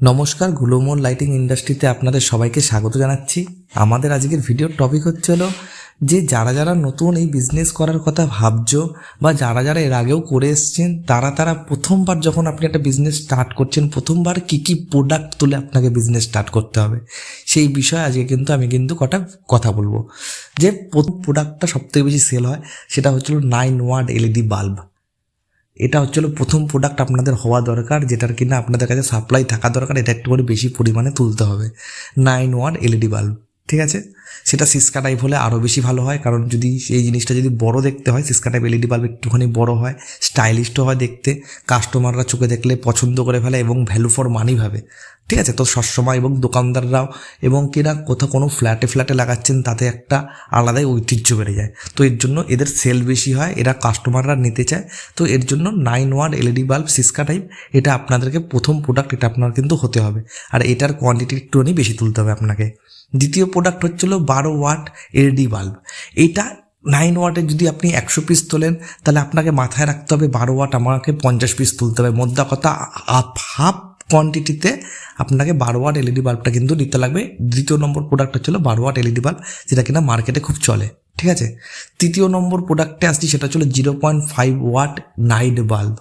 নমস্কার, Gromor lighting ইন্ডাস্ট্রিতে আপনাদের সবাইকে স্বাগত জানাচ্ছি। আমাদের আজকের ভিডিওর টপিক হচ্ছে যে যারা নতুন এই বিজনেস করার কথা ভাবছো বা যারা এর আগেও করে এসছেন তারা প্রথমবার যখন আপনি একটা বিজনেস স্টার্ট করছেন, প্রথমবার কি প্রোডাক্ট তুলে আপনাকে বিজনেস স্টার্ট করতে হবে সেই বিষয়ে আজকে আমি কটা কথা বলবো। যে প্রথম প্রোডাক্টটা সবথেকে বেশি সেল হয় সেটা হচ্ছিল 9 ওয়াট এলইডি বাল্ব। এটা হচ্ছিল প্রথম প্রোডাক্ট আপনাদের হওয়া দরকার, যেটার কিনা আপনাদের কাছে সাপ্লাই থাকা দরকার। এটা একটু করে বেশি পরিমাণে তুলতে হবে। 9 ওয়াট এলইডি বাল্ব, ঠিক আছে। সেটা সিসকা টাইপ হলে আরও বেশি ভালো হয়, কারণ যদি এই জিনিসটা যদি বড় দেখতে হয়, সিসকা টাইপ এলইডি বাল্ব একটুখানি বড় হয়, স্টাইলিশও হয় দেখতে, কাস্টমাররা চোখে দেখলে পছন্দ করে ফেলে এবং ভ্যালু ফর মানি ভাবে, ঠিক আছে। তো সবসময় এবং দোকানদাররাও এবং কিনা কোথাও কোনো ফ্ল্যাটে লাগাচ্ছেন তাতে একটা আলাদাই ঐতিহ্য বেড়ে যায়। তো এর জন্য এদের সেল বেশি হয়, এরা কাস্টমাররা নিতে চায়। তো এর জন্য 9 ওয়াট এলইডি বাল্ব সিসকা টাইপ এটা আপনাদেরকে প্রথম প্রোডাক্ট, এটা আপনার কিন্তু হতে হবে। আর এটার কোয়ান্টিটি একটুখানি বেশি তুলতে হবে আপনাকে। দ্বিতীয় প্রোডাক্ট হচ্ছিল 12 ওয়াট এলইডি বাল্ব। এইটা 9 ওয়াটের যদি আপনি 100 পিস তোলেন তাহলে আপনাকে মাথায় রাখতে হবে 12 ওয়াট আমাকে 50 পিস তুলতে হবে। মোদ্দা কথা হাফ কোয়ান্টিটিতে আপনাকে 12 ওয়াট এলইডি বাল্বটা কিন্তু নিতে লাগবে। দ্বিতীয় নম্বর প্রোডাক্ট হচ্ছিল 12 ওয়াট এলইডি বাল্ব, যেটা কিনা মার্কেটে খুব চলে, ঠিক আছে। তৃতীয় নম্বর প্রোডাক্টে আসছি, সেটা হচ্ছিল 0.5 ওয়াট নাইট বাল্ব।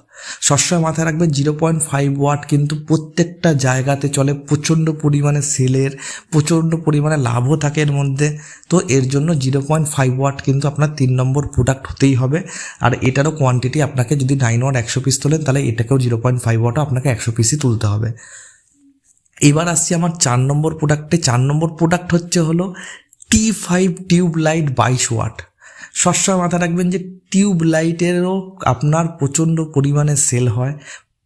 সবসময় মাথায় রাখবেন 0.5 ওয়াট কিন্তু প্রত্যেকটা জায়গাতে চলে, প্রচণ্ড পরিমাণে সেলের, প্রচণ্ড পরিমাণে লাভও থাকে এর মধ্যে। তো এর জন্য 0.5 ওয়াট কিন্তু আপনার 3 নম্বর প্রোডাক্ট হতেই হবে। আর এটারও কোয়ান্টিটি আপনাকে যদি 9 ওয়াট 100 পিস তোলেন তাহলে এটাকেও 0.5 ওয়াটও আপনাকে 100 পিসই তুলতে হবে। এবার আসছি আমার 4 নম্বর প্রোডাক্টে। 4 নম্বর প্রোডাক্ট হলো T5 টিউব লাইট 22 ওয়াট। সবসময় মাথায় রাখবেন যে টিউব লাইটেরও আপনার প্রচণ্ড পরিমাণে সেল হয়।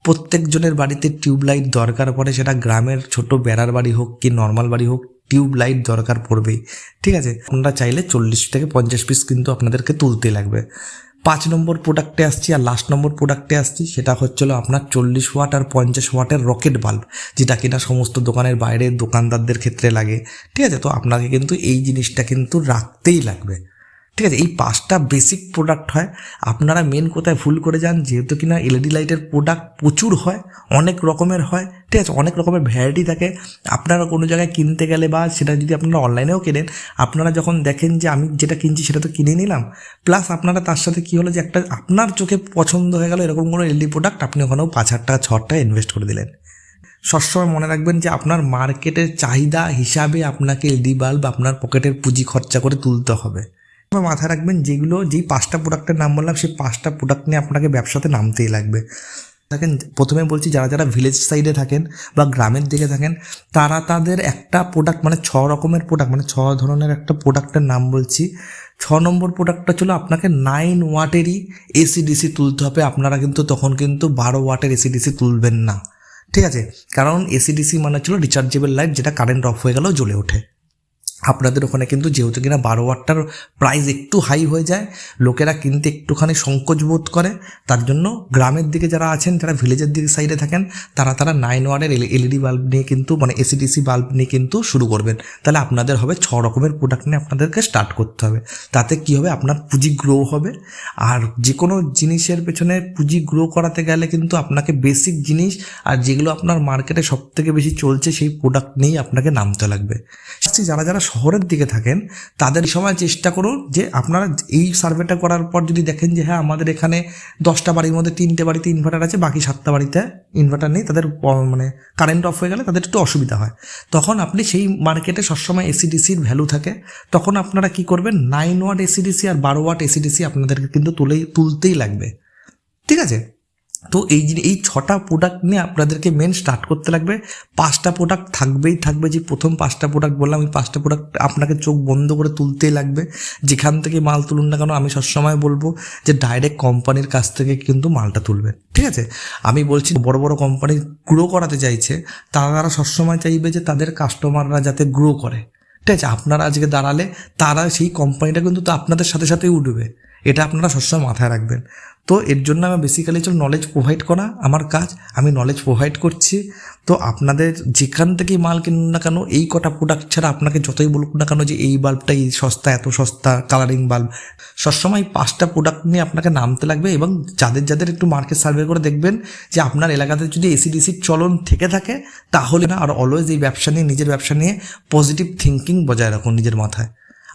প্রত্যেকজনের বাড়িতে টিউব লাইট দরকার পড়ে, সেটা গ্রামের ছোট বেড়ার বাড়ি হোক কি নর্মাল বাড়ি হোক, টিউব লাইট দরকার পড়বেই, ঠিক আছে। আপনারা চাইলে 40 থেকে 50 পিস কিন্তু আপনাদেরকে তুলতে লাগবে। 5 নম্বর প্রোডাক্টে আসছি আর লাস্ট নম্বর প্রোডাক্টে আসছি, সেটা হচ্ছিল আপনার 40 ওয়াট আর 50 ওয়াটের রকেট বাল্ব, যেটা কিনা সমস্ত দোকানের বাইরে দোকানদারদের ক্ষেত্রে লাগে, ঠিক আছে। তো আপনাকে কিন্তু এই জিনিসটা কিন্তু রাখতেই লাগবে, ঠিক আছে। এই 5টা বেসিক প্রোডাক্ট হয়। আপনারা মেন কোথায় ভুল করে যান, যেহেতু কিনা এলইডি লাইটের প্রোডাক্ট প্রচুর হয়, অনেক রকমের হয়, ঠিক আছে, অনেক রকমের ভ্যারাইটি থাকে। আপনারা কোনো জায়গায় কিনতে গেলে বা সেটা যদি আপনারা অনলাইনেও কেনেন, আপনারা যখন দেখেন যে আমি যেটা কিনছি সেটা তো কিনে নিলাম, প্লাস আপনারা তার সাথে কী হলো যে একটা আপনার চোখে পছন্দ হয়ে গেল এরকম কোনো এলইডি প্রোডাক্ট, আপনি ওখানেও 5,000 টাকা 6,000 টাকা ইনভেস্ট করে দিলেন। সবসময় মনে রাখবেন যে আপনার মার্কেটের চাহিদা হিসাবে আপনাকে এলইডি বাল্ব আপনার পকেটের পুঁজি খরচা করে তুলতে হবে। মাথায় রাখবেন যেই 5টা প্রোডাক্টের নাম বললাম সেই 5টা প্রোডাক্ট নিয়ে আপনাকে ব্যবসাতে নামতেই লাগবে। দেখেন, প্রথমে বলছি যারা ভিলেজ সাইডে থাকেন বা গ্রামের দিকে থাকেন তাদের একটা প্রোডাক্ট মানে 6 রকমের প্রোডাক্ট, মানে 6 ধরনের একটা প্রোডাক্টের নাম বলছি। 6 নম্বর প্রোডাক্টটা ছিল আপনাকে 9 ওয়াটেরই এসিডিসি তুলতে হবে। আপনারা কিন্তু তখন 12 ওয়াটের এসিডিসি তুলবেন না, ঠিক আছে। কারণ এসিডিসি মানে ছিল রিচার্জেবল লাইট, যেটা কারেন্ট অফ হয়ে গেলেও জ্বলে ওঠে। আপনাদের ওখানে কিন্তু যেহেতু কিনা 12 ওয়াটটার প্রাইস একটু হাই হয়ে যায়, লোকেরা কিনতে একটুখানি সংকোচ বোধ করে, তার জন্য গ্রামের দিকে যারা আছেন, যারা ভিলেজের দিকে সাইডে থাকেন, তারা 9 ওয়াটের এলইডি বাল্ব নিয়ে কিন্তু মানে এসিডিসি বাল্ব নিয়ে কিন্তু শুরু করবেন। তাহলে আপনাদের হবে 6 রকমের প্রোডাক্ট নিয়ে আপনাদেরকে স্টার্ট করতে হবে। তাতে কি হবে, আপনার পুঁজি গ্রো হবে। আর যে কোনো জিনিসের পেছনে পুঁজি গ্রো করাতে গেলে কিন্তু আপনাকে বেসিক জিনিস আর যেগুলো আপনার মার্কেটে সবথেকে বেশি চলছে সেই প্রোডাক্ট নিয়েই আপনাকে নামতে লাগবে। যারা শহরের দিকে থাকেন তাদের সময় চেষ্টা করুন যে আপনারা এই সার্ভেটা করার পর যদি দেখেন যে হ্যাঁ আমাদের এখানে 10টা বাড়ির মধ্যে 3টে বাড়িতে ইনভার্টার আছে, বাকি 7টা বাড়িতে ইনভার্টার নেই, তাদের মানে কারেন্ট অফ হয়ে গেলে তাদের একটু অসুবিধা হয়, তখন আপনি সেই মার্কেটে সবসময় এসিডিসির ভ্যালু থাকে, তখন আপনারা কি করবেন 9 ওয়াট এসিডিসি আর 12 ওয়াট এসিডিসি আপনাদেরকে কিন্তু তুলতেই লাগবে, ঠিক আছে। তো এই 6টা প্রোডাক্ট নিয়ে আপনাদেরকে মেন স্টার্ট করতে লাগবে। 5টা প্রোডাক্ট থাকবে, যে প্রথম 5টা প্রোডাক্ট বললাম, এই 5টা প্রোডাক্ট আপনাকে চোখ বন্ধ করে তুলতেই লাগবে। যেখান থেকে মাল তুলুন না কেন, আমি সবসময় বলবো যে ডাইরেক্ট কোম্পানির কাছ থেকে কিন্তু মালটা তুলবেন, ঠিক আছে। আমি বলছি বড় কোম্পানি গ্রো করাতে চাইছে, তারা সবসময় চাইবে যে তাদের কাস্টমাররা যাতে গ্রো করে, ঠিক আছে। আপনারা আজকে দাঁড়ালে তারা সেই কোম্পানিটা কিন্তু তো আপনাদের সাথে সাথেই উঠবে, এটা আপনারা সবসময় মাথায় রাখবেন। তো এর জন্য আমি বেসিক্যালি নলেজ প্রোভাইড করা আমার কাজ, আমি নলেজ প্রোভাইড করছি। তো আপনাদের যেখান থেকেই মাল কিনুন না কেন, এই কটা প্রোডাক্ট ছাড়া আপনাকে যতই বলুক না কেন যে এই বাল্বটা এই সস্তা, এত সস্তা কালারিং বাল্ব, সবসময় 5টা প্রোডাক্ট নিয়ে আপনাকে নামতে লাগবে। এবং যাদের যাদের একটু মার্কেট সার্ভে করে দেখবেন যে আপনার এলাকাতে যদি এসি ডিসির চলন থেকে থাকে তাহলে না, আর অলওয়েজ এই ব্যবসা নিয়ে, নিজের ব্যবসা নিয়ে পজিটিভ থিঙ্কিং বজায় রাখুন নিজের মাথায়।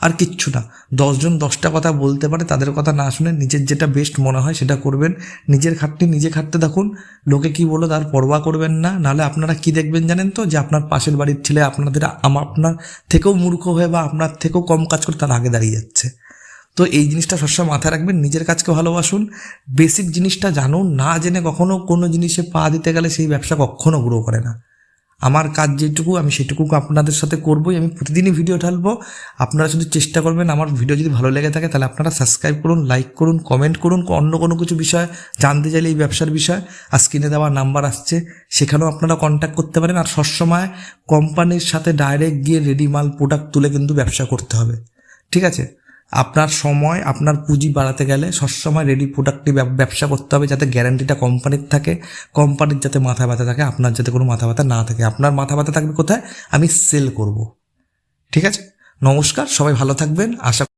আর কিচ্ছু না, 10জন 10টা কথা বলতে পারে, তাদের কথা না শুনে নিজের যেটা বেস্ট মনে হয় সেটা করবেন। নিজের খাটনি নিজে খাটতে থাকুন, লোকে কি বলো তার পরোয়া করবেন না। নাহলে আপনারা কি দেখবেন জানেন তো, যে আপনার পাশের বাড়ির ছেলে আপনার থেকেও মূর্খ হয়ে বা আপনার থেকেও কম কাজ করে তার আগে দাঁড়িয়ে যাচ্ছে। তো এই জিনিসটা সবসময় মাথায় রাখবেন, নিজের কাজকে ভালোবাসুন, বেসিক জিনিসটা জানুন। না জেনে কখনো কোনো জিনিসে পা দিতে গেলে সেই ব্যবসা কখনো গ্রো করে না। আমার কাজ যেটুকু আমি সেটুকু আপনাদের সাথে করবই, আমি প্রতিদিনই ভিডিও ঢালবো। আপনারা শুধু চেষ্টা করবেন, আমার ভিডিও যদি ভালো লেগে থাকে তাহলে আপনারা সাবস্ক্রাইব করুন, লাইক করুন, কমেন্ট করুন। অন্য কোনো কিছু বিষয় জানতে চাইলে এই ব্যবসার বিষয়, আর স্ক্রিনে দেওয়া নাম্বার আসছে সেখানেও আপনারা কন্ট্যাক্ট করতে পারেন। আর সবসময় কোম্পানির সাথে ডাইরেক্ট গিয়ে রেডি মাল প্রোডাক্ট তুলে কিন্তু ব্যবসা করতে হবে, ঠিক আছে? আপনার সময়, আপনার পুঁজি বাড়াতে গেলে সবসময় রেডি প্রোডাক্টটি ব্যবসা করতে হবে, যাতে গ্যারান্টিটা কোম্পানির থাকে, কোম্পানির যাতে মাথা ব্যথা থাকে, আপনার যাতে কোনো মাথা ব্যথা না থাকে। আপনার মাথা ব্যথা থাকবে কোথায়? আমি সেল করব, ঠিক আছে? নমস্কার, সবাই ভালো থাকবেন। আশা